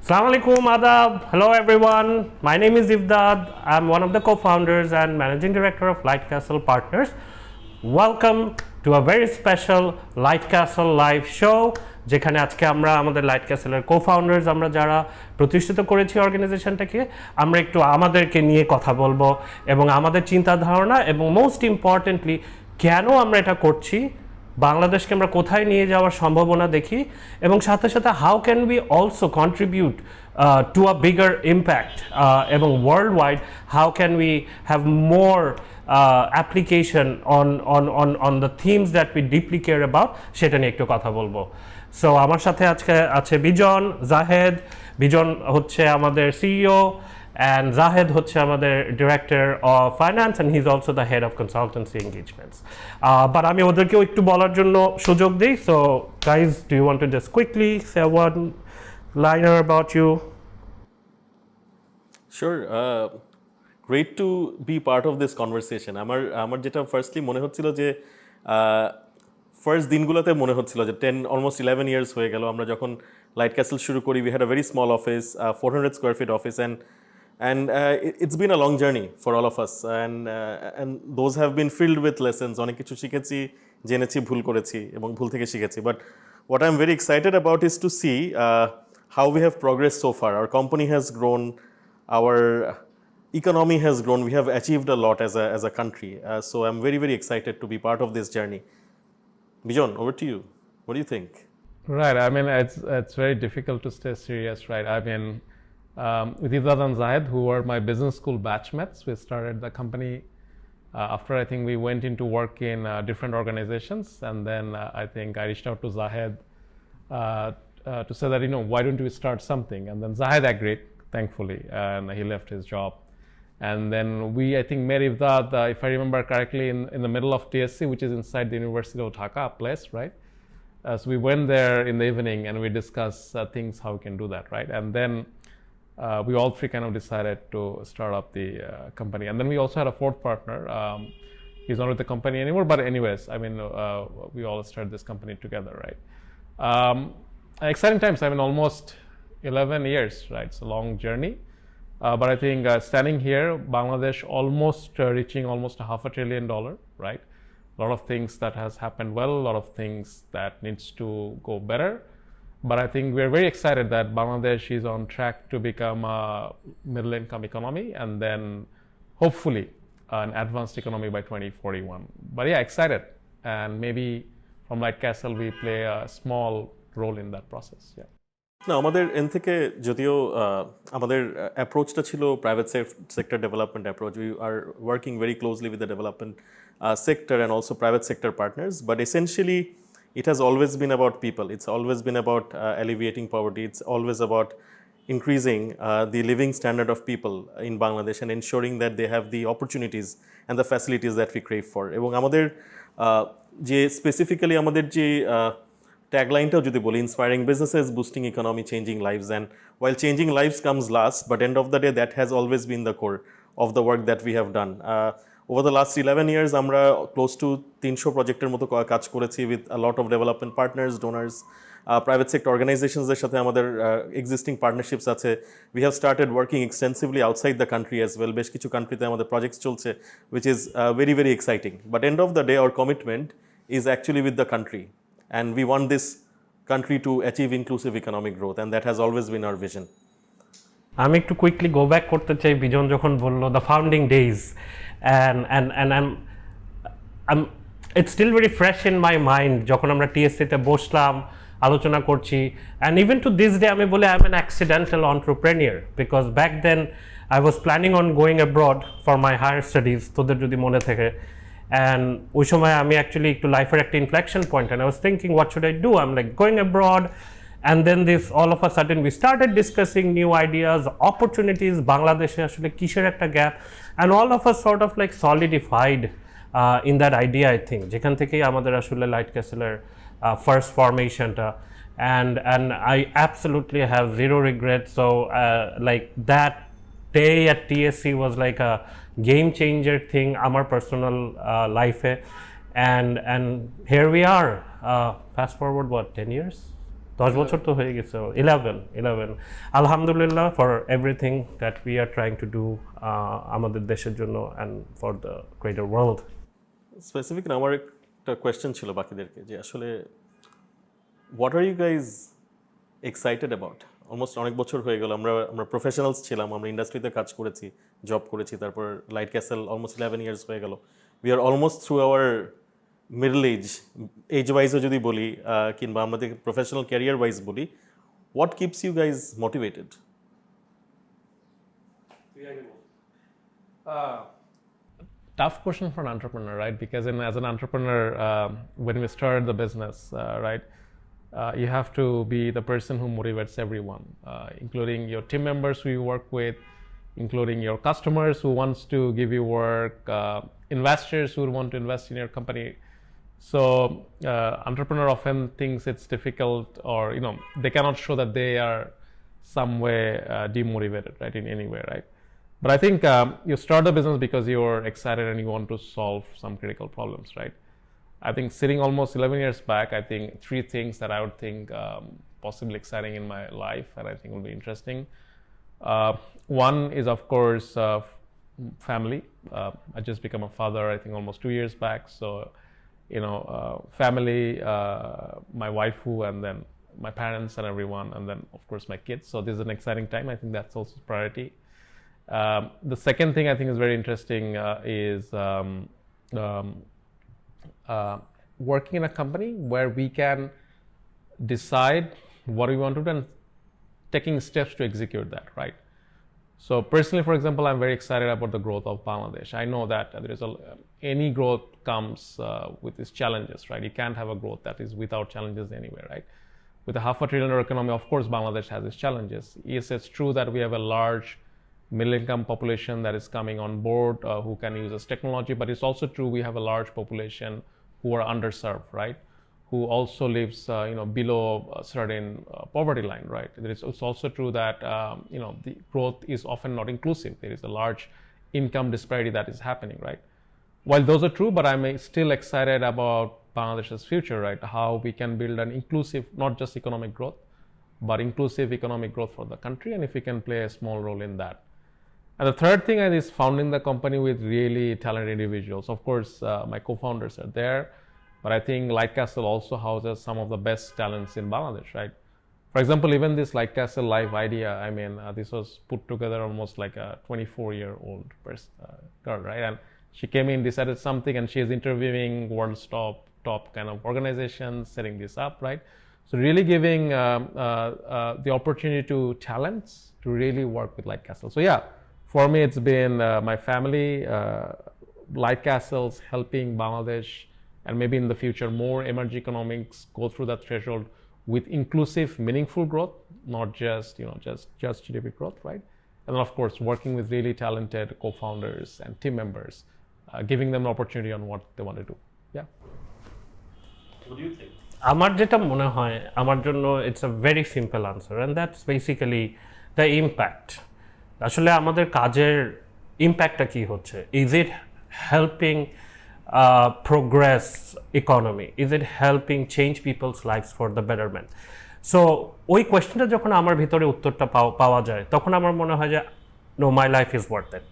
Assalamu alaikum, adab. Hello everyone. My name is Ivdad. I'm one of the co-founders and managing director of LightCastle Partners. Welcome to a very special LightCastle live show. যেখানে আজকে আমরা আমাদের লাইটক্যাসেলের co-founders আমরা যারা প্রতিষ্ঠিত করেছি অর্গানাইজেশনটাকে আমরা একটু আমাদেরকে নিয়ে কথা বলবো এবং আমাদের চিন্তা ধারণা এবং মোস্ট ইম্পর্টেন্টলি কেন আমরা এটা করছি বাংলাদেশকে আমরা কোথায় নিয়ে যাওয়ার সম্ভাবনা দেখি এবং সাথে সাথে how can we also contribute to a bigger impact এবং worldwide how can we have more application on the themes that we deeply care about সেটা নিয়ে একটু কথা বলবো সো আমার সাথে আজকে আছে বিজন জাহেদ বিজন হচ্ছে আমাদের সিইও and Zahed হচ্ছে আমাদের director of finance and he's also the head of consultancy engagements but আমি ওদেরকেও একটু বলার জন্য সুযোগ দিই so guys do you want to just quickly say one liner about you Sure great to be part of this conversation আমার যেটা firstly মনে হচ্ছিল যে ফার্স্ট দিনগুলোতে মনে হচ্ছিল যে 10 almost 11 years হয়ে গেল আমরা যখন LightCastle শুরু করি we had a very small office 400 square feet office and it's been a long journey for all of us and those have been filled with lessons অনেক কিছু শিখেছি জেনেছি ভুল করেছি এবং ভুল থেকে শিখেছি but what I'm very excited about is to see how we have progressed so far our company has grown our economy has grown we have achieved a lot as a country so I'm very excited to be part of this journey Bijon over to you what do you think Right I mean it's very difficult to stay serious right I mean with Ivdad and Zahed, who were my business school batchmates. We started the company after I think we went into work in different organizations and then I think I reached out to Zahed to say that, why don't we start something? And then Zahed agreed, thankfully, and he left his job. And then we, I think, met Ivdad, if I remember correctly, in the middle of TSC, which is inside the University of Dhaka, a place, right? So we went there in the evening and we discussed things, how we can do that, right? And then we all three kind of decided to start up the company. And then we also had a fourth partner. He's not with the company anymore, but anyways, I mean, we all started this company together, right? Exciting times, I mean, almost 11 years, right? It's a long journey. But I think standing here, Bangladesh almost reaching almost $500 billion, right? A lot of things that has happened well, a lot of things that needs to go better. But I think we're very excited that Bangladesh is on track to become a middle income economy and then hopefully an advanced economy by 2041. But yeah, excited. And maybe from LightCastle we play a small role in that process. Yeah. না আমাদের N থেকে যদিও আমাদের অ্যাপ্রোচটা ছিল private sector development approach we are working very closely with the development sector and also private sector partners but essentially it has always been about people it's always been about alleviating poverty it's always about increasing the living standard of people in Bangladesh and ensuring that they have the opportunities and the facilities that we crave for এবং আমাদের যে specifically আমাদের যে ট্যাগলাইনটাও যদি বলি inspiring businesses boosting economy changing lives and while changing lives comes last but end of the day that has always been the core of the work that we have done over the last 11 years আমরা close to 300 প্রজেক্টের মতো কাজ করেছি with a lot of development partners donors private sector organizations এর সাথে আমাদের existing partnerships আছে we have started working extensively outside the country as well বেশ কিছু কান্ট্রিতে আমাদের projects চলছে which is very exciting but end of the day our commitment is actually with the country and we want this country to achieve inclusive economic growth and that has always been our vision আমি একটু quickly go back করতে চাই বিজন যখন বলল the founding days and I'm it's still very fresh in my mind যখন আমরা টিএসসিতে বসলাম আলোচনা করছি and even to this day আমি বলি I'm an accidental entrepreneur because back then I was planning on going abroad for my higher studies তোদের যদি মনে থাকে and ওই সময় আমি actually একটু লাইফের একটা inflection point and I was thinking what should I do I'm like going abroad and then this all of a sudden we started discussing new ideas opportunities Bangladeshe ashole kisher ekta gap and all of us sort of like solidified in that idea I think jekhan thekei amader ashole LightCastle er first formation ta and I absolutely have zero regret so like that day at TSC was like a game changer thing amar personal life and here we are fast forward what 10 years 10 বছর তো হয়ে গেছে 11 আলহামদুলিল্লাহ for everything that we are trying to do আমাদের দেশের জন্য and for the greater world. Specific আমার একটা কোয়েশ্চেন ছিল বাকিদেরকে যে আসলে what are you guys excited about? Almost অনেক বছর হয়ে গেল, আমরা প্রফেশনালস ছিলাম, আমরা ইন্ডাস্ট্রিতে কাজ করেছি, জব করেছি, তারপর লাইট ক্যাসেল অলমোস্ট 11 ইয়ার্স হয়ে গেল। We are almost through our middle age ওয়াইজও যদি বলি কিংবা আমাদের প্রফেশনাল ক্যারিয়ার ওয়াইজ বলি, what keeps you guys motivated? Tough question for an entrepreneur, right? Because as an entrepreneur, when we started the business, right, you have to be the person who motivates everyone, including your team members who you work with, including your customers who wants to give you work, investors who want to invest in your company. So entrepreneur often thinks it's difficult, or they cannot show that they are some way demotivated, right, in any way, right? But I think you start the business because you're excited and you want to solve some critical problems, right? I think sitting almost 11 years back, I think 3 things that I would think possibly exciting in my life and I think will be interesting. One is, of course, family. I just become a father, I think almost 2 years back. So, family, my wife, and then my parents and everyone, and then of course my kids. So this is an exciting time. I think that's also priority. The second thing I think is very interesting is working in a company where we can decide what we want to do and taking steps to execute that, right? So personally, for example, I'm very excited about the growth of Bangladesh. I know that there is any growth comes with its challenges, right? You can't have a growth that is without challenges anywhere, right? With a $500 billion economy, of course, Bangladesh has its challenges. Yes, it's true that we have a large middle-income population that is coming on board who can use this technology, but it's also true we have a large population who are underserved, right? Who also lives, below a certain poverty line, right? It's also true that the growth is often not inclusive. There is a large income disparity that is happening, right? While those are true, but I'm still excited about Bangladesh's future, right? How we can build an inclusive, not just economic growth, but inclusive economic growth for the country, and if we can play a small role in that. And the third thing is founding the company with really talented individuals. Of course, my co-founders are there, but I think LightCastle also houses some of the best talents in Bangladesh, right? For example, even this LightCastle Live idea, I mean, this was put together almost like a 24-year-old girl, right? And she came in, decided something, and she is interviewing world's top kind of organizations, setting this up, right? So really giving the opportunity to talents to really work with LightCastle. So yeah, for me, it's been my family, LightCastles helping Bangladesh, and maybe in the future more emerging economics go through that threshold with inclusive, meaningful growth, not just just GDP growth, right? And then of course working with really talented co-founders and team members, giving them an opportunity on what they want to do. Yeah. What do you think? আমার যেটা মনে হয় আমার জন্য it's a very simple answer, and that's basically the impact. আসলে আমাদের কাজের ইম্প্যাক্টটা কী হচ্ছে? Is it helping progress economy? Is it helping change people's lives for the betterment? So ওই কোয়েশ্চেনটা যখন আমার ভিতরে উত্তরটা পাওয়া যায় তখন আমার মনে হয় যে no, my life is worth it,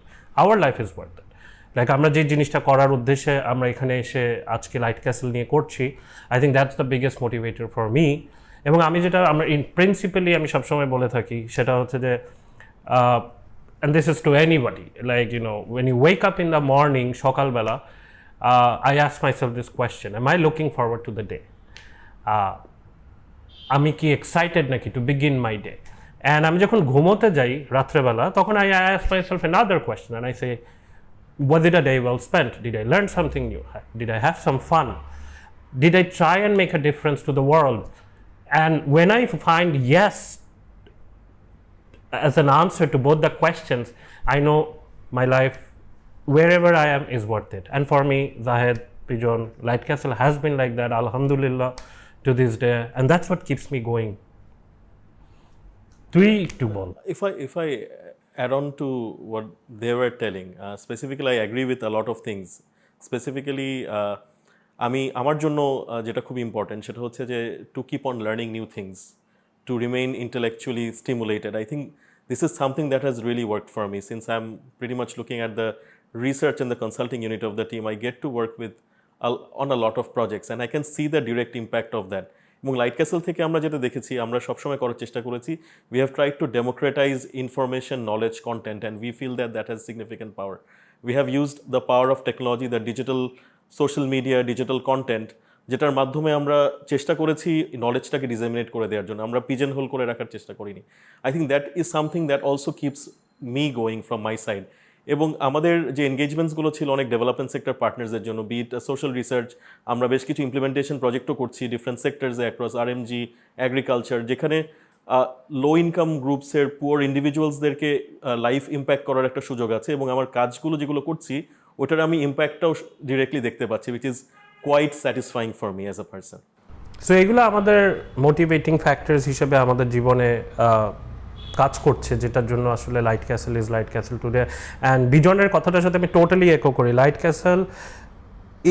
our life is worth it. Like আমরা যে জিনিসটা করার উদ্দেশ্যে আমরা এখানে এসে আজকে লাইট ক্যাসেল নিয়ে করছি, I think that's the biggest motivator for me. এবং আমি যেটা আমরা প্রিন্সিপালি আমি সবসময় বলে থাকি সেটা হচ্ছে যে and this is to anybody, like when you wake up in the morning সকালবেলা, I ask myself this question: am I looking forward to the day? আমি কি এক্সাইটেড নাকি to begin my day? And আমি যখন ঘুমোতে যাই রাত্রেবেলা তখন I ask myself another question and I say, was it a day well spent? Did I learn something new? Did I have some fun? Did I try and make a difference to the world? And when I find yes as an answer to both the questions, I know my life, wherever I am, is worth it. And for me, Zahid, Pijon, LightCastle has been like that, alhamdulillah, to this day, and that's what keeps me going. If I add on to what they were telling, specifically I agree with a lot of things. Specifically, আমার জন্য যেটা খুব important সেটা হচ্ছে যে to keep on learning new things, to remain intellectually stimulated. I think this is something that has really worked for me since I'm pretty much looking at the research and the consulting unit of the team. I get to work with on a lot of projects and I can see the direct impact of that. এবং লাইটক্যাসল থেকে আমরা যেটা দেখেছি, আমরা সবসময় করার চেষ্টা করেছি, we have tried to democratize information, knowledge, content, and we feel that that has significant power. We have used the power of technology, the digital social media, digital content, যেটার মাধ্যমে আমরা চেষ্টা করেছি নলেজটাকে ডিসেমিনেট করে দেওয়ার জন্য, আমরা পিজন হোল করে রাখার চেষ্টা করিনি। I think that is something that also keeps me going from my side. এবং আমাদের যে এনগেজমেন্টসগুলো ছিল অনেক ডেভেলপমেন্ট সেক্টর পার্টনার্সের জন্য, বিট সোশ্যাল রিসার্চ, আমরা বেশ কিছু ইমপ্লিমেন্টেশন প্রজেক্টও করছি ডিফারেন্ট সেক্টরসে অ্যাক্রস আরএমজি, অ্যাগ্রিকালচার, যেখানে লো ইনকাম গ্রুপসের পুয়ার ইন্ডিভিজুয়ালসদেরকে লাইফ ইম্প্যাক্ট করার একটা সুযোগ আছে। এবং আমার কাজগুলো যেগুলো করছি ওটার আমি ইম্প্যাক্টটাও ডিরেক্টলি দেখতে পাচ্ছি, which is quite satisfying for me as a person. So এগুলো আমাদের মোটিভেটিং ফ্যাক্টরস হিসেবে আমাদের জীবনে কাজ করছে, যেটার জন্য আসলে Light Castle is Light Castle today. And বিজনের কথাটার সাথে আমি টোটালি একো করি। Light Castle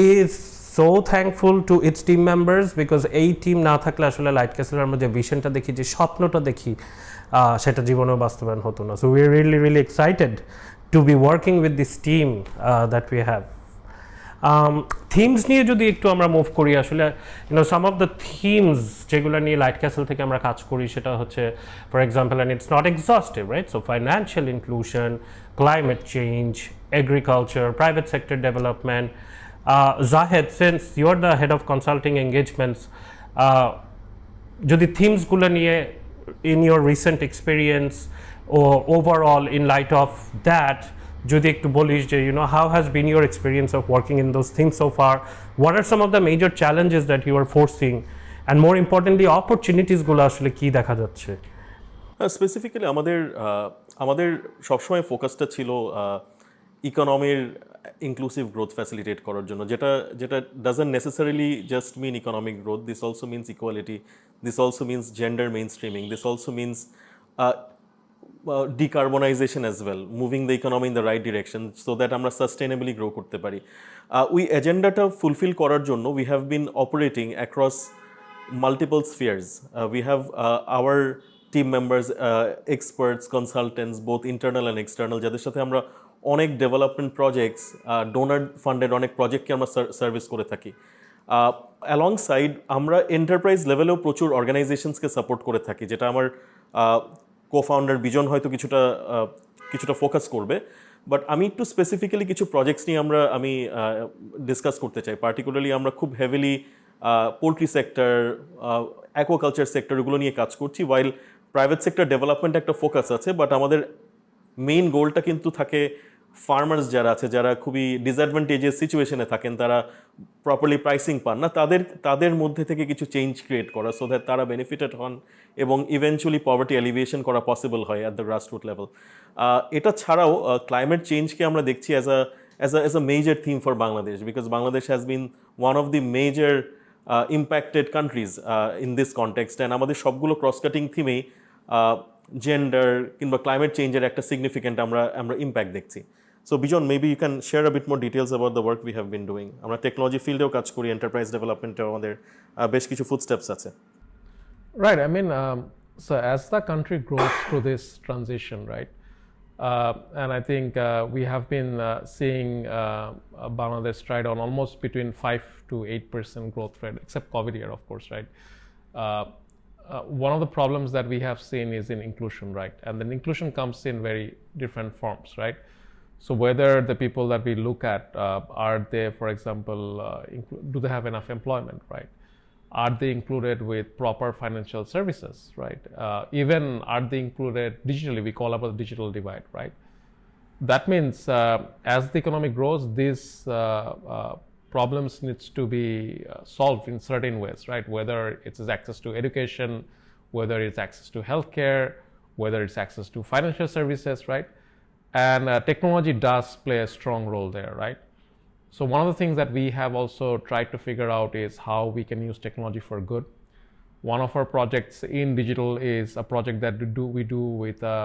is so thankful to its team members, because এই টিম না থাকলে আসলে লাইট ক্যাসেলের আমরা যে ভিশনটা দেখি, যে স্বপ্নটা দেখি, সেটা জীবনেও বাস্তবায়ন হতো না। So we are really really excited to be working with this team that we have. Themes নিয়ে যদি একটু আমরা মুভ করি, আসলে সাম অফ দ্য থিমস যেগুলো নিয়ে লাইট ক্যাসেল থেকে আমরা কাজ করি, সেটা হচ্ছে for example, and it's not exhaustive, right? So financial inclusion, climate change, agriculture, private sector development. Zahed, since you are the head of consulting engagements, যদি থিমসগুলো নিয়ে ইন ইউর রিসেন্ট এক্সপিরিয়েন্স ও overall in light of that যদি একটু বলিস যে how has been your experience of working in those themes so far, what are some of the major challenges that you are facing, and more importantly opportunities গুলো আসলে কি দেখা যাচ্ছে? Specifically আমাদের সবসময় ফোকাসটা ছিল ইকোনমির ইনক্লুসিভ গ্রোথ ফ্যাসিলিটেট করার জন্য, যেটা doesn't necessarily just mean economic growth, this also means equality, this also means gender mainstreaming, this also means decarbonization as well, moving the economy in the right direction so that আমরা sustainably grow করতে পারি। ওই এজেন্ডাটা fulfil করার জন্য we have been operating across multiple spheres. We have our team members, experts, consultants, both internal and external, যাদের সাথে আমরা অনেক ডেভেলপমেন্ট প্রজেক্টস, ডোনার ফান্ডেড অনেক প্রজেক্টকে আমরা সার্ভিস করে থাকি। অ্যালংসাইড আমরা এন্টারপ্রাইজ লেভেলেও প্রচুর অর্গানাইজেশনসকে সাপোর্ট করে থাকি, যেটা আমার কো-ফাউন্ডার বিজন হয়তো কিছুটা ফোকাস করবে। বাট আমি একটু স্পেসিফিক্যালি কিছু প্রজেক্টস নিয়ে আমি ডিসকাস করতে চাই। পার্টিকুলারলি আমরা খুব heavily poultry sector, aquaculture sector, এগুলো নিয়ে কাজ করছি। ওয়াইল প্রাইভেট সেক্টর ডেভেলপমেন্ট একটা ফোকাস আছে, বাট আমাদের মেইন গোলটা কিন্তু থাকে ফার্মার্স যারা আছে, যারা খুবই ডিসঅ্যাডভান্টেজিয়াস সিচুয়েশনে থাকেন, তারা প্রপারলি প্রাইসিং পান না, তাদের মধ্যে থেকে কিছু চেঞ্জ ক্রিয়েট করা, সো দ্যাট তারা বেনিফিটেড হন এবং ইভেনচুয়ালি পভার্টি এলিভিয়েশন করা পসিবল হয় অ্যাট দ্য গ্রাসরুট লেভেল। এটা ছাড়াও ক্লাইমেট চেঞ্জকে আমরা দেখছি as a major theme for Bangladesh, because Bangladesh has been one of the major impacted countries in this context. And আমাদের সবগুলো ক্রস কাটিং থিমেই জেন্ডার কিংবা ক্লাইমেট চেঞ্জের একটা সিগনিফিক্যান্ট আমরা ইম্প্যাক্ট দেখছি। So Bijon, maybe you can share a bit more details about the work we have been doing. আমরা technology ফিল্ডেও কাজ করি, এন্টারপ্রাইজ ডেভেলপমেন্টেও আমাদের বেশ কিছু ফুটস্টেপস আছে। Right. I mean, so as the country grows through this transition, right, and I think we have been seeing Bangladesh stride on almost between 5 to 8% growth rate, except COVID year, of course, right. One of the problems that we have seen is in inclusion, right, and then inclusion comes in very different forms, right. So whether the people that we look at, are they, for example, do they have enough employment, right? Are they included with proper financial services, right? Even are they included digitally? We call about the digital divide, right? That means as the economy grows, these problems needs to be solved in certain ways, right? Whether it's access to education, whether it's access to healthcare, whether it's access to financial services, right? And technology does play a strong role there, right? So one of the things that we have also tried to figure out is how we can use technology for good. One of our projects in digital is a project that we do with a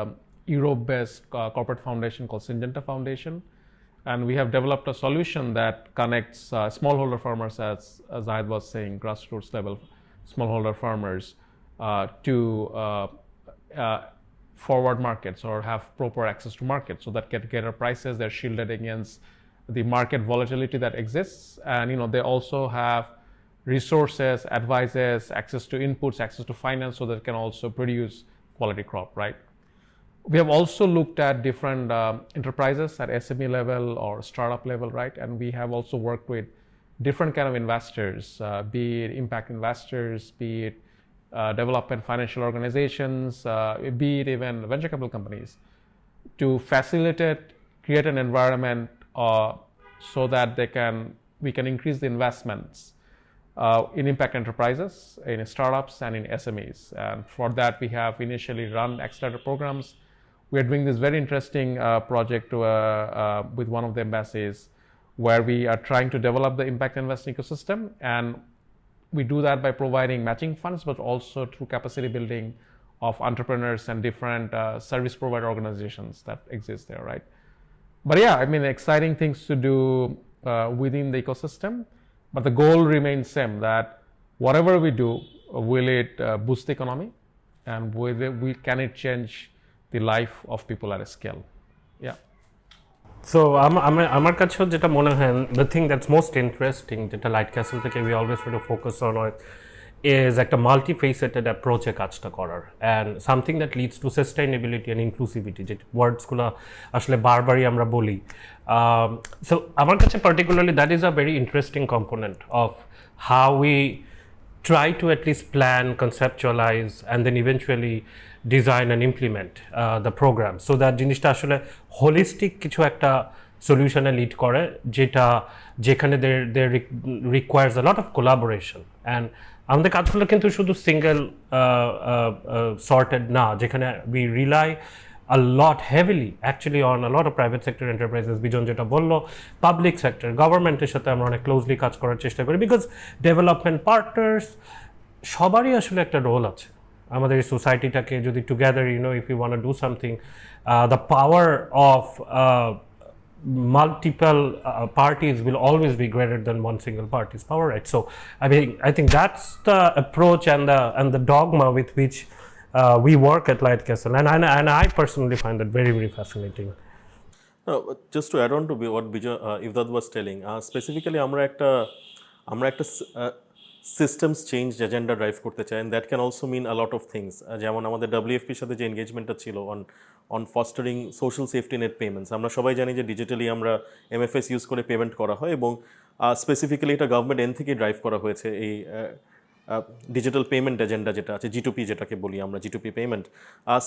Europe-based corporate foundation called Syngenta Foundation. And we have developed a solution that connects smallholder farmers, as Zahid was saying, grassroots level smallholder farmers to forward markets or have proper access to markets so that get better prices. They're shielded against the market volatility that exists. And they also have resources, advices, access to inputs, access to finance so that they can also produce quality crop, right? We have also looked at different enterprises at SME level or startup level, right? And we have also worked with different kind of investors, be it impact investors, be it development financial organizations, be it even venture capital companies, to facilitate, create an environment so that we can increase the investments in impact enterprises, in startups, and in SMEs. And for that, we have initially run accelerator programs. We are doing this very interesting project with one of the embassies where we are trying to develop the impact investing ecosystem. And we do that by providing matching funds, but also through capacity building of entrepreneurs and different service provider organizations that exist there, right? But yeah, exciting things to do within the ecosystem. But the goal remains same, that whatever we do, will it boost the economy? And can it change the life of people at a scale? Yeah. So আমার কাছেও যেটা মনে হয়, the thing that's most interesting যেটা LightCastle থেকে we always try to focus on is একটা multifaceted approach এ কাজটা করার, and something that leads to sustainability and inclusivity, যে ওয়ার্ডসগুলো আসলে বারবারই আমরা বলি। So আমার কাছে particularly that is a very interesting component of how we try to at least plan, conceptualize, and then eventually design and implement the program, so that জিনিসটা আসলে holistic কিছু একটা solution-এ lead করে, যেখানে there requires a lot of collaboration. And আমাদের কাজগুলো কিন্তু শুধু সিঙ্গেল sorted না, যেখানে we rely a lot heavily actually on a lot of private sector enterprises. বিজন যেটা বললো, পাবলিক সেক্টর, গভর্নমেন্টের সাথে আমরা অনেক ক্লোজলি কাজ করার চেষ্টা করি, বিকজ ডেভেলপমেন্ট পার্টনার্স সবারই আসলে একটা রোল আছে আমাদের এই সোসাইটিটাকে যদি together if you want to do something, the power of multiple parties will always be greater than one single party's power, right? So I think that's the approach and the dogma with which we work at LightCastle, and I personally find that very, very fascinating. No, just to add on to what Ivdad was telling, specifically আমরা একটা systems change agenda drive করতে চাই, and that can also mean a lot of things. যেমন আমাদের WFP-র সাথে যে এনগেজমেন্টটা ছিল on fostering social safety net payments, আমরা সবাই জানি যে ডিজিটালি আমরা MFS ইউজ করে পেমেন্ট করা হয়, এবং স্পেসিফিক্যালি এটা গভর্নমেন্ট এন্ড থেকে ড্রাইভ করা হয়েছে এই ডিজিটাল পেমেন্ট এজেন্ডা যেটা আছে, G2P যেটাকে বলি আমরা, G2P পেমেন্ট।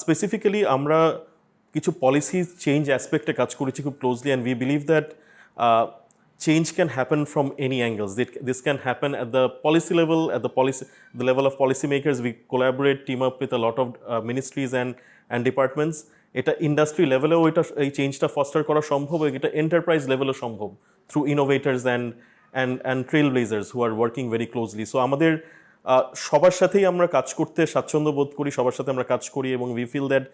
স্পেসিফিক্যালি আমরা কিছু পলিসি চেঞ্জ অ্যাসপেক্টে কাজ করেছি খুব closely, and we believe that change can happen from any angles. This can happen at the policy level, at the level of policymakers. We collaborate, team up with a lot of ministries and departments. এটা industry লেভেলেও এই চেঞ্জটা foster করা সম্ভব, এটা enterprise লেভেলও সম্ভব through innovators and trailblazers who are working very closely. So আমাদের সবার সাথেই আমরা কাজ করতে স্বাচ্ছন্দ্য বোধ করি, সবার সাথে আমরা কাজ করি, এবং we feel that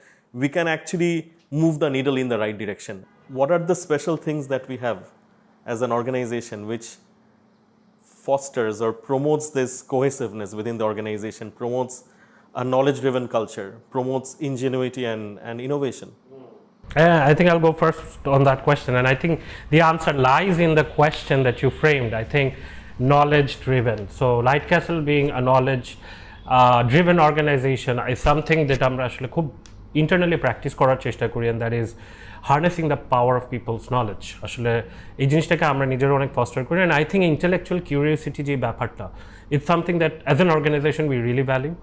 we can actually move the needle in the right direction. What are the special things that we have as an organization which fosters or promotes this cohesiveness within the organization, promotes a knowledge-driven culture, promotes ingenuity and innovation? I think I'll go first on that question, and I think the answer lies in the question that you framed. I think knowledge-driven. So LightCastle being a knowledge-driven organization is something that আমরা আসলে খুব internally practice করার চেষ্টা করি, and that is harnessing the power of people's knowledge. আসলে এই জিনিসটাকে আমরা নিজেরা অনেক ফস্টার করি, and I think intellectual curiosity যে ব্যাপারটা, it's something that as an organization we really value.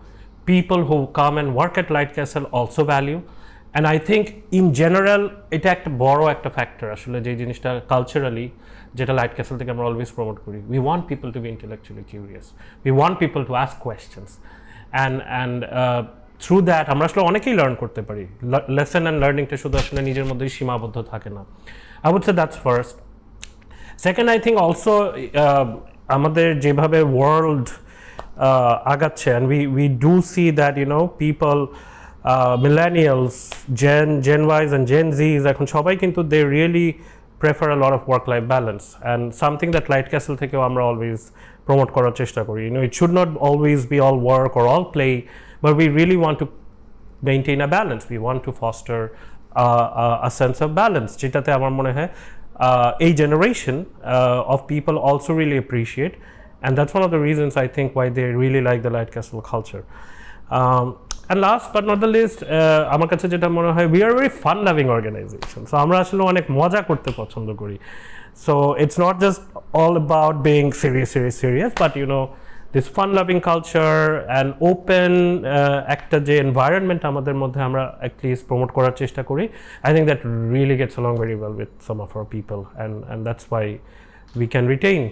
People who come and work at LightCastle also value, and I think in general এটা একটা বড় একটা ফ্যাক্টর আসলে যে জিনিসটা কালচারালি যেটা LightCastle থেকে আমরা অলওয়েজ প্রমোট করি। We want people to be intellectually curious. We want people to ask questions, and through that আমরা আসলে অনেকেই লার্ন করতে পারি। লেসন অ্যান্ড লার্নিংটা শুধু আসলে নিজের মধ্যেই সীমাবদ্ধ থাকে না। I would say that's first. Second, I think also আমাদের যেভাবে ওয়ার্ল্ড আগাচ্ছে, and we do see that people, millennials, Gen Ys and Gen Zs এখন সবাই কিন্তু they really prefer a lot of work-life balance, and something that LightCastle থেকেও আমরা always promote করার চেষ্টা করি. It should not always be all work or all play, but we really want to maintain a balance. We want to foster a sense of balance, যেটাতে আমার মনে হয় a generation of people also really appreciate, and that's one of the reasons I think why they really like the LightCastle culture. And last but not the least, আমার কাছে যেটা মনে হয়, we are a very fun loving organization. So আমরা আসলে অনেক মজা করতে পছন্দ করি. So it's not just all about being serious, but this fun loving culture and open একটা যে environment আমাদের মধ্যে আমরা at least promote করার চেষ্টা করি, I think that really gets along very well with some of our people, and that's why we can retain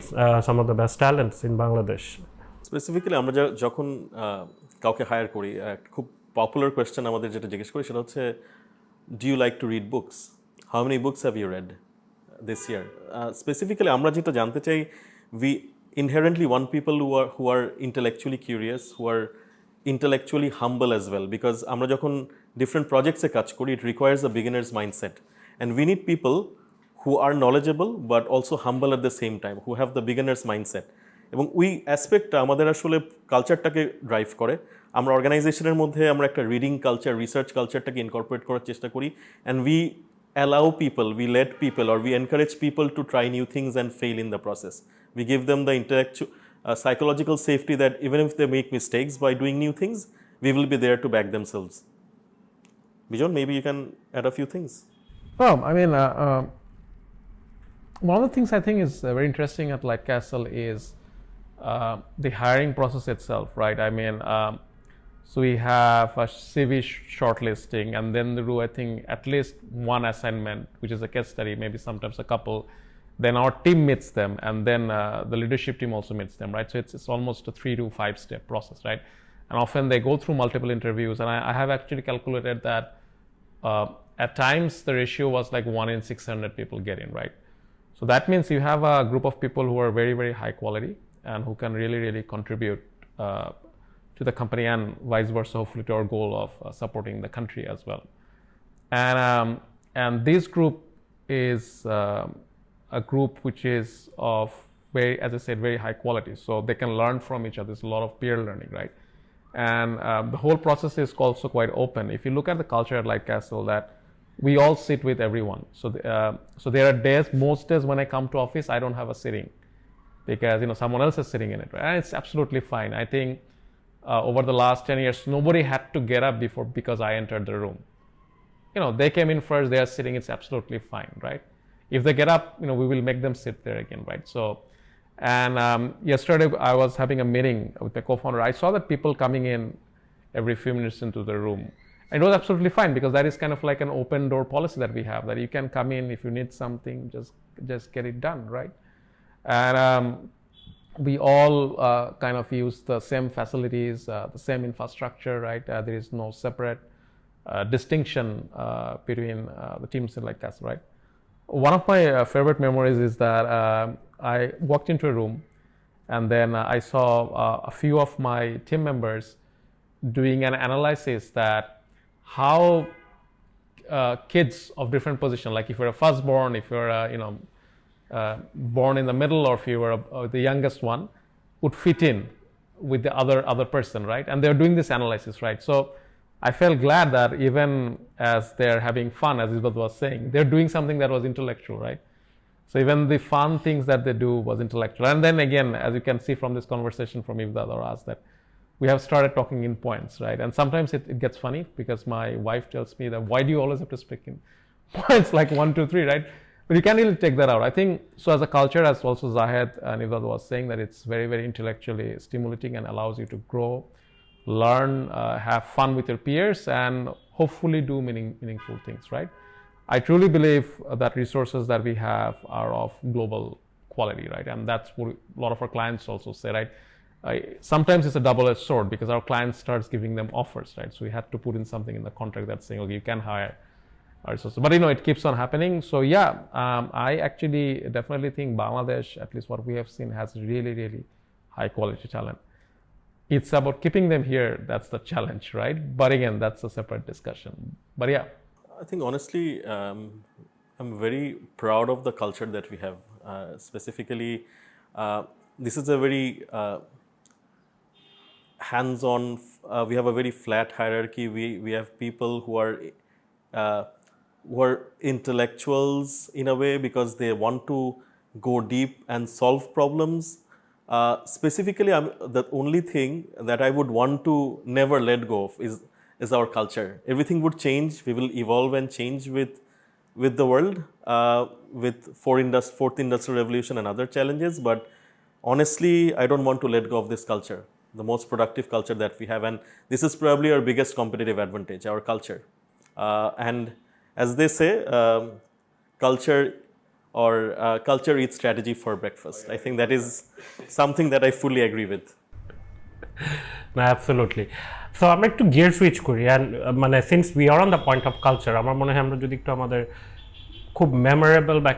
some of the best talents in Bangladesh. Specifically আমরা যখন কাউকে higher করি, খুব popular question আমাদের যেটা জিজ্ঞেস করি সেটা হচ্ছে, do you like to read books? How many books have you read this year? Specifically আমরা যেটা জানতে চাই, we inherently want people who are intellectually curious, who are intellectually humble as well, because আমরা যখন different projects এ কাজ করি, it requires a beginner's mindset, and we need people who are knowledgeable but also humble at the same time, who have the beginner's mindset. এবং ওই অ্যাসপেক্টটা আমাদের আসলে কালচারটাকে drive করে। আমরা অর্গানাইজেশনের মধ্যে আমরা একটা রিডিং কালচার, রিসার্চ কালচারটাকে ইনকর্পোরেট করার চেষ্টা করি, and we allow people, we let people, or we encourage people to try new things and fail in the process. We give them the intellectual, psychological safety that even if they make mistakes by doing new things, we will be there to back themselves. Bijon, maybe you can add a few things. Well, I mean, one of the things I think is very interesting at LightCastle is the hiring process itself, right? I mean, so we have a CV shortlisting, and then they do, I think, at least one assignment, which is a case study, maybe sometimes a couple. Then our team meets them, and then the leadership team also meets them, right? So it's almost a 3 to 5 step process, right? And often they go through multiple interviews, and I have actually calculated that at times the ratio was like 1 in 600 people get in, right? So that means you have a group of people who are very, very high quality and who can really, really contribute to the company, and vice versa, hopefully to our goal of supporting the country as well. And this group is a group which is of very, as I said, very high quality. So they can learn from each other. There's a lot of peer learning, right? And the whole process is also quite open. If you look at the culture at LightCastle, that we all sit with everyone. So there are days, most days when I come to office, I don't have a sitting, because someone else is sitting in it, right? And it's absolutely fine. I think over the last 10 years, nobody had to get up because I entered the room. They came in first, they are sitting, it's absolutely fine, right? If they get up, we will make them sit there again, right? So, and yesterday I was having a meeting with my co-founder. I saw that people coming in every few minutes into the room. And it was absolutely fine, because that is kind of like an open door policy that we have, that you can come in, if you need something, just get it done, right? And we all kind of use the same facilities, the same infrastructure, right? There is no separate distinction between the teams in LightCastle, right? One of my favorite memories is that I walked into a room, and then I saw a few of my team members doing an analysis that how kids of different positions, like if you're a firstborn, if you're born in the middle, or if you were the youngest one, would fit in with the other person, right? And they're doing this analysis, right? So I felt glad that even as they're having fun, as Isbat was saying, they're doing something that was intellectual, right? So even the fun things that they do was intellectual. And then again, as you can see from this conversation from Ivdad or us, that we have started talking in points, right? And sometimes it gets funny, because my wife tells me that, why do you always have to speak in points like 1, 2, 3, right? But you can't really take that out. I think, so as a culture, as also Zahed and Ivdad was saying, that it's very, very intellectually stimulating and allows you to grow, learn, have fun with your peers, and hopefully do meaningful things, right? I truly believe that resources that we have are of global quality, right? And that's what a lot of our clients also say, right? Sometimes it's a double-edged sword, because our client starts giving them offers, right? So we had to put in something in the contract that's saying, okay, you can hire our resources. But it keeps on happening. So yeah, I actually definitely think Bangladesh, at least what we have seen, has really, really high quality talent. It's about keeping them here. That's the challenge, right? But again, that's a separate discussion. But yeah. I think honestly, I'm very proud of the culture that we have. Specifically, this is a very hands-on. We have a very flat hierarchy. We have people uh, who are intellectuals in a way because they want to go deep and solve problems. Specifically, the only thing that I would want to never let go of is our culture. Everything would change. We will evolve and change with the world, with fourth industrial revolution and other challenges. But honestly, I don't want to let go of this culture, the most productive culture that we have. And this is probably our biggest competitive advantage, our culture. And as they say, culture culture eats strategy for breakfast. I think that is something that I fully agree with. না absolutely so আমরা একটু gear switch করি and মানে since we are on the point of culture আমার মনে হয় আমরা যদি একটু আমাদের খুব মেমোরেবল বা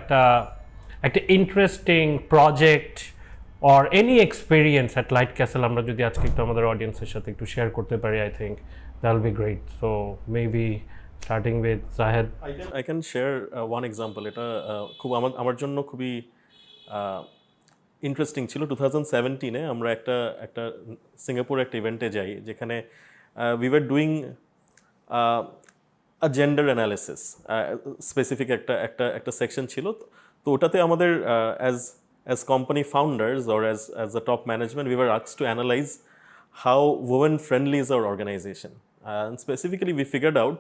একটা interesting project or any experience at light castle আমরা যদি আজকে একটু আমাদের অডিয়েন্সের সাথে একটু শেয়ার করতে পারি I think that will be great so maybe starting with Zahed I can share one example. এটা খুব আমার জন্য খুবই ইন্টারেস্টিং ছিল 2017-এ আমরা একটা সিঙ্গাপুর একটা ইভেন্টে যাই যেখানে we were doing a gender analysis specific একটা সেকশন ছিল তো ওটাতে আমাদের as company founders or as the top management we were asked to analyze how women friendly is our organization, and specifically we figured out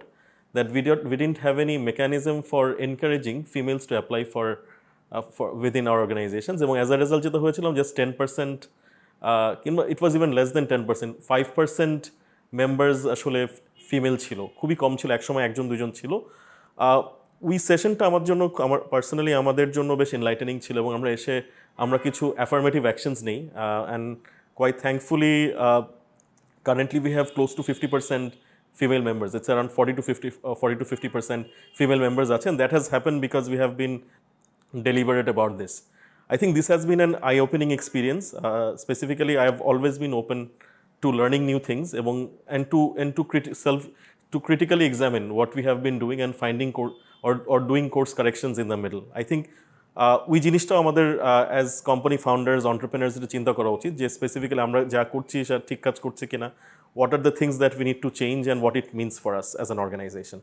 that we didn't have any mechanism for encouraging females to apply for within our organizations. And as a result, যেটা হয়েছিল just 10%, it was even less than 10%, 5% members আসলে female ছিল, খুবই কম ছিল, একসময় একজন দুজন ছিল। ওই সেশনটা আমার পার্সোনালি আমাদের জন্য বেশ এনলাইটেনিং ছিল এবং আমরা কিছু অ্যাফার্মেটিভ অ্যাকশনস নেই and quite thankfully currently we have close to 50% female members. It's around 40 to 50% female members ache, and that has happened because we have been deliberate about this. I think this has been an eye-opening experience. Specifically, I have always been open to learning new things and to critically examine what we have been doing and finding or doing course corrections in the middle. I think ওই জিনিসটাও আমাদের as company founders entrepreneurs এটা চিন্তা করা উচিত যে specifically আমরা যা করছি সেটা ঠিক কাজ করছে কিনা, what are the things that we need to change and what it means for us as an organization.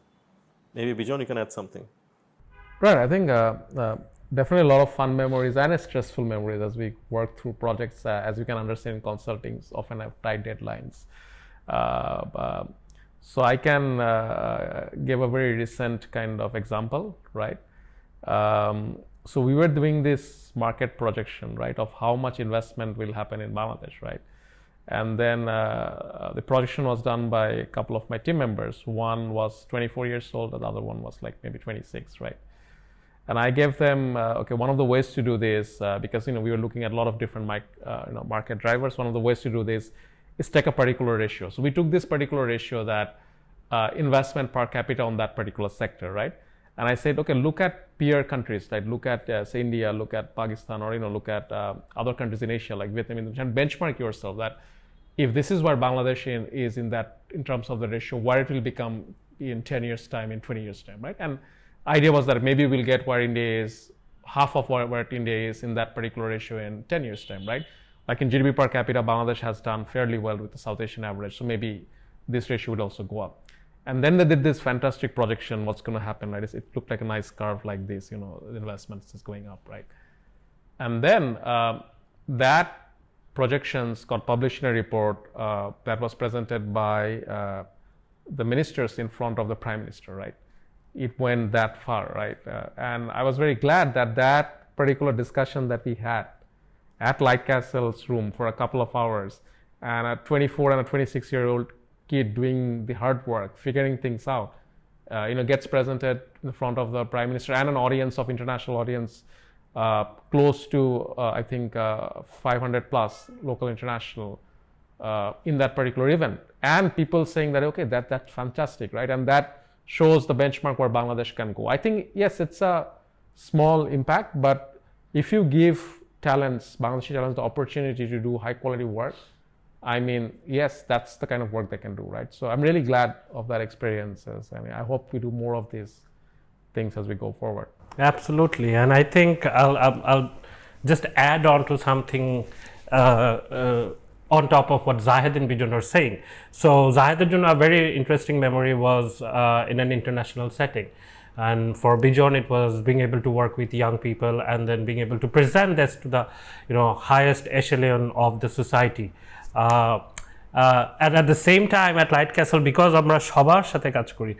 Maybe Bijon, you can add something. Right, I think definitely a lot of fun memories and stressful memories as we work through projects. As you can understand, in consulting often have tight deadlines. So I can give a very recent kind of example, right? So we were doing this market projection, right, of how much investment will happen in Bangladesh, right? And then the projection was done by a couple of my team members. One was 24 years old, the other one was like maybe 26, right? And I gave them, okay, one of the ways to do this, because we were looking at a lot of different market drivers. One of the ways to do this is take a particular ratio. So we took this particular ratio that investment per capita on that particular sector, right? And I said, okay, look at peer countries, right? Look at say India, look at Pakistan, or look at other countries in Asia like Vietnam, and benchmark yourself that if this is where Bangladesh is in terms of the ratio, where it will become in 10 years time, in 20 years time, right? And idea was that maybe we'll get where India is, half of where India is in that particular ratio in 10 years time, right? Like in GDP per capita, Bangladesh has done fairly well with the South Asian average, so maybe this ratio would also go up. And then they did this fantastic projection, what's going to happen, right? It looked like a nice curve like this, the investments is going up, right? And then that projections got published in a report that was presented by the ministers in front of the Prime Minister, right? It went that far, right? And I was very glad that particular discussion that we had at LightCastle's room for a couple of hours, and a 24 and a 26-year-old kid doing the hard work, figuring things out, gets presented in front of the Prime Minister and an audience of international audience, close to I think 500 plus local international in that particular event, and people saying that okay, that's fantastic, right? And that shows the benchmark where Bangladesh can go. I think yes, it's a small impact, but if you give Bangladeshi talents the opportunity to do high quality work, I mean, yes, that's the kind of work they can do, right? So I'm really glad of that experience. I hope we do more of these things as we go forward. Absolutely, and I think I'll just add on to something on top of what Zahid and Bijon are saying. So Zahid and Bijon, a very interesting memory was in an international setting, and for Bijon it was being able to work with young people and then being able to present this to the highest echelon of the society. And at the same time at LightCastle, because আমরা সবার সাথে কাজ করি,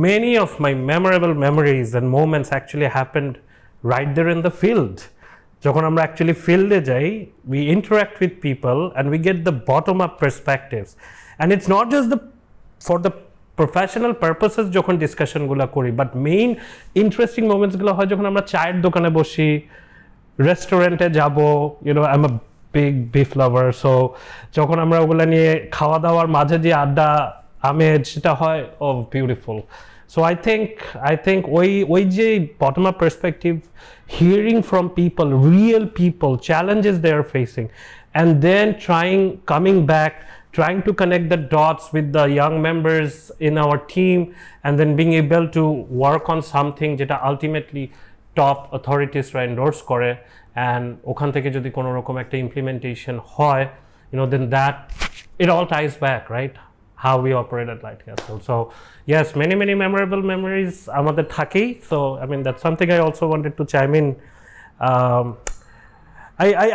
many of my memorable memories and moments actually happened right there in the field. যখন আমরা actually ফিল্ডে যাই, we interact with people and we get the bottom up perspectives, and it's not just for the professional purposes যখন ডিসকাশনগুলো করি, but main interesting মোমেন্টসগুলো হয় যখন আমরা চায়ের দোকানে বসি, রেস্টুরেন্টে যাব, I am a big beef lover, so যখন আমরা ওগুলো নিয়ে খাওয়া দাওয়ার মাঝে যে আড্ডা আমেজ সেটা হয় বিউটিফুল. So I think ওই যে bottom up perspective, hearing from people, real people, challenges they are facing, and then coming back, trying to connect the dots with the young members in our team, and then being able to work on something যেটা ultimately top authorities রা endorse করে, and ওখান থেকে যদি কোনো রকম একটা implementation হয়, then that it all ties back, right? How we operate at LightCastle. So yes, many memorable memories আমাদের থাকেই. So I mean that's something I also wanted to chime in.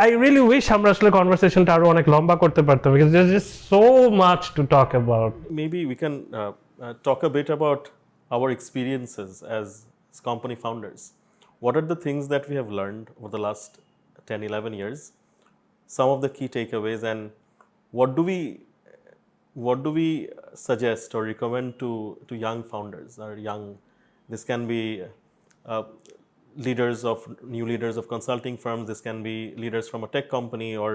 I really wish আমরা আসলে কনভারসেশনটা আরো অনেক লম্বা করতে পারতাম, because there's just so much to talk about. Maybe we can talk a bit about our experiences as company founders. What are the things that we have learned over the last 10-11 years? Some of the key takeaways, and what do we suggest or recommend to young founders or this can be new leaders of consulting firms, this can be leaders from a tech company or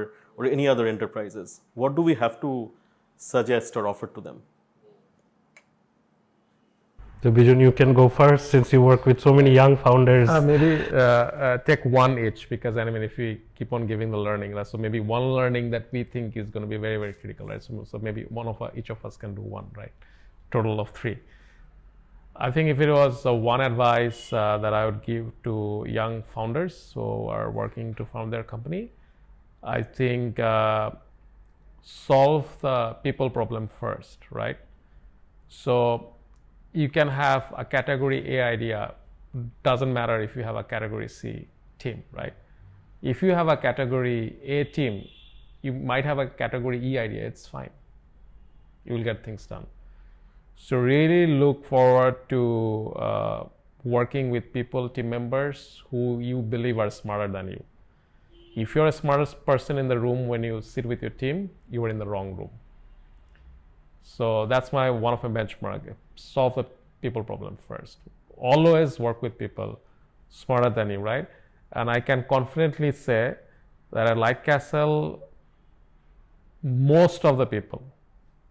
any other enterprises. What do we have to suggest or offer to them? So Bijon, you can go first since you work with so many young founders. Maybe take one each, because I mean if we keep on giving the learning, so maybe one learning that we think is going to be very, very critical, right? So maybe each of us can do one, right? Total of 3. I think if it was one advice that I would give to young founders who are working to found their company, I think solve the people problem first, right? So you can have a category A idea, doesn't matter if you have a category C team, right? If you have a category A team, you might have a category E idea, it's fine. You will get things done. So really look forward to working with people, team members who you believe are smarter than you. If you're the smartest person in the room when you sit with your team, you are in the wrong room. So that's one of my benchmark. Solve the people problem first. Always work with people smarter than you, right? And I can confidently say that at LightCastle, most of the people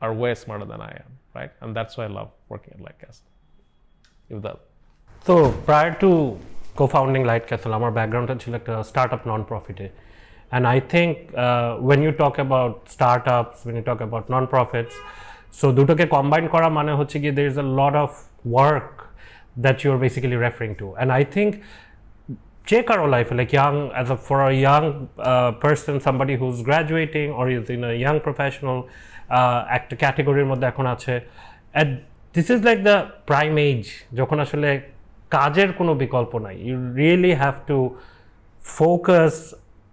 are way smarter than I am, right? And that's why I love working at LightCastle. So prior to co-founding LightCastle, আমার ব্যাকগ্রাউন্ডটা ছিল একটা startup non প্রফিটে, and I think when you talk about startups, when you talk about non-profits, so দুটোকে combine করা মানে হচ্ছে কি there is a lot of work that you're basically referring to, and I think যে কারো লাইফে like for a young person, somebody who's graduating or is in a young professional একটা ক্যাটাগরির মধ্যে এখন আছে, and this is like the prime age যখন আসলে কাজের কোনো বিকল্প নাই, you really have to focus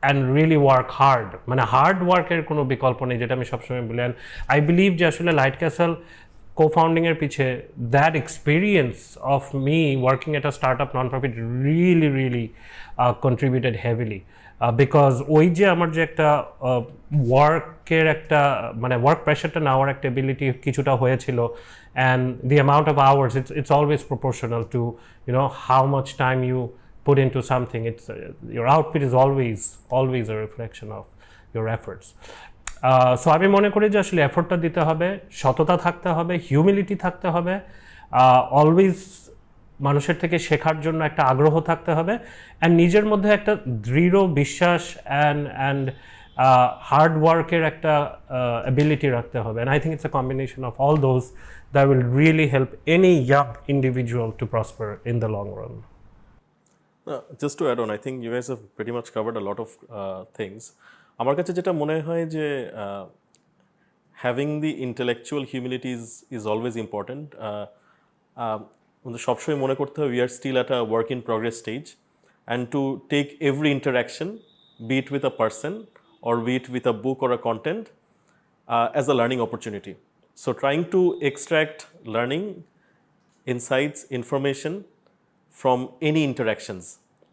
and really work hard, মানে হার্ড ওয়ার্কের কোনো বিকল্প নেই, যেটা আমি সবসময় বলি। and I believe যে আসলে LightCastle co-founding এর পিছে that experience of me working at a startup non-profit really contributed heavily, because ওই যে আমার যে একটা ওয়ার্কের একটা মানে ওয়ার্ক প্রেশারটা নেওয়ার একটা এবিলিটি কিছুটা হয়েছিল, and the amount of hours, it's always proportional to how much time you put into something. It's your output is always a reflection of your efforts. So আমি মনে করি যে আসলে এফোর্টটা দিতে হবে, সততা থাকতে হবে, হিউমিলিটি থাকতে হবে, অলওয়েজ মানুষের থেকে শেখার জন্য একটা আগ্রহ থাকতে হবে, অ্যান্ড নিজের মধ্যে একটা দৃঢ় বিশ্বাস অ্যান্ড হার্ড ওয়ার্কের একটা অ্যাবিলিটি রাখতে হবে, and I think it's a combination of all those that will really help any young individual to prosper in the long run. Just to add on, I think you guys have pretty much covered a lot of things. আমার কাছে যেটা মনে হয় যে having the intellectual humility is always important. সবসময় মনে করতে হবে we are still at a work in progress stage, and to take every interaction, be it with a person or be it with a book or a content, as a learning opportunity. So trying to extract learning, insights, information from any interactions.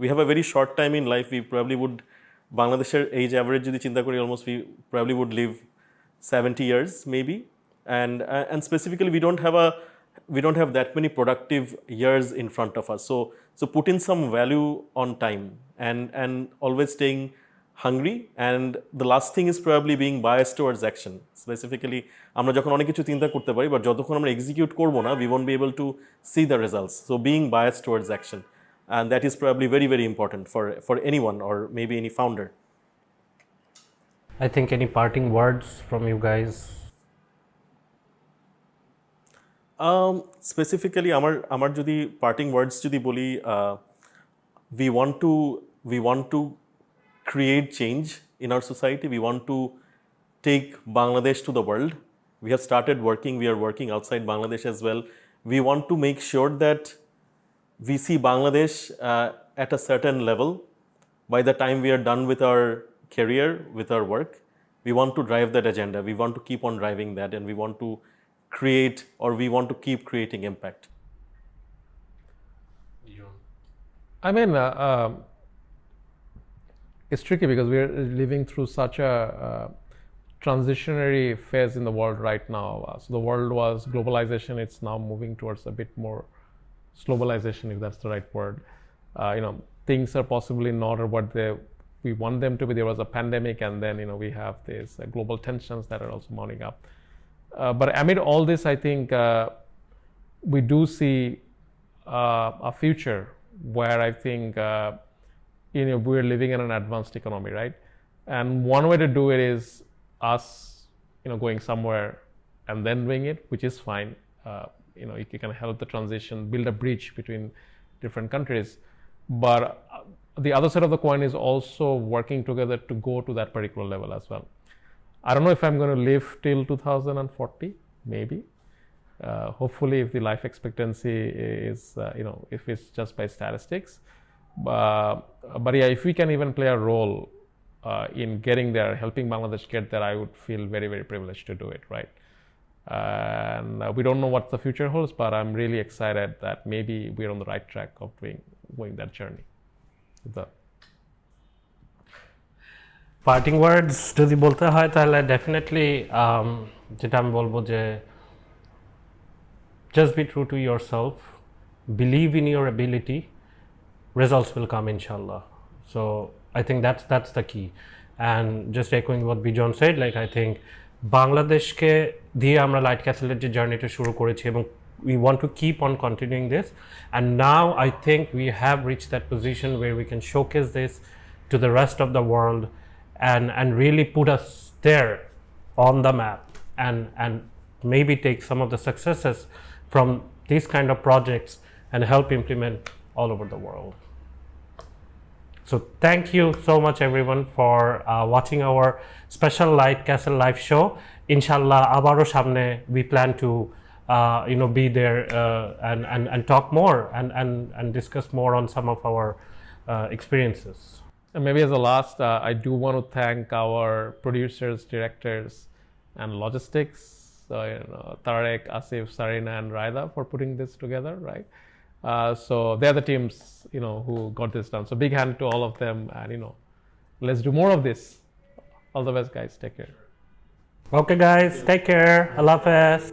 We have a very short time in life. We probably would, Bangladesher age average যদি চিন্তা করি, almost we probably would live 70 years maybe, and specifically we don't have that many productive years in front of us. So put in some value on time, and always staying hungry. And the last thing is probably being biased towards action. Specifically, আমরা যখন অনেক কিছু চিন্তা করতে পারি, but যতক্ষণ আমরা execute করবো না, we won't be able to see the results. So being biased towards action, and that is probably very, very important for anyone, or maybe any founder. I think any parting words from you guys? Specifically, আমার যদি parting words যদি বলি, we want to create change in our society. We want to take Bangladesh to the world. We have started working. We are working outside Bangladesh as well. We want to make sure that we see Bangladesh at a certain level by the time we are done with our career, with our work. We want to drive that agenda. We want to keep on driving that, and we want to create, or we want to keep creating impact. I mean, it's tricky because we're living through such a transitionary phase in the world right now. So the world was globalization. It's now moving towards a bit more globalization, if that's the right word. Things are possibly not what we want them to be. There was a pandemic, and then we have these global tensions that are also mounting up. But amid all this, I think we do see a future where I think we're living in an advanced economy, right? And one way to do it is us, going somewhere and then doing it, which is fine. You can help the transition, build a bridge between different countries. But the other side of the coin is also working together to go to that particular level as well. I don't know if I'm going to live till 2040, maybe. Hopefully, if the life expectancy is, if it's just by statistics. But yeah, if we can even play a role in getting there, helping Bangladesh get there, I would feel very, very privileged to do it, right? And we don't know what the future holds, but I'm really excited that maybe we're on the right track of going that journey. Parting words যদি বলতে হয় তাহলে definitely যেটা আমি বলবো যে just be true to yourself, believe in your ability, results will come inshallah. So I think that's the key. And just echoing what Bijon said, like I think বাংলাদেশকে দিয়ে আমরা লাইট ক্যাসেলের যে জার্নিটা শুরু করেছি, এবং we want to keep on continuing this, and now I think we have reached that position where we can showcase this to the rest of the world, and really put us there on the map, and maybe take some of the successes from these kind of projects and help implement all over the world. So thank you so much everyone for watching our special LightCastle live show. Inshallah abaro samne we plan to be there and talk more and discuss more on some of our experiences. And maybe as a last, I do want to thank our producers, directors, and logistics, Tarek, Asif, Sarina, and Raida for putting this together, right? So they're the teams, who got this done. So big hand to all of them, and let's do more of this. All the best, guys. Take care. Okay, guys. Take care. Allah Hafiz.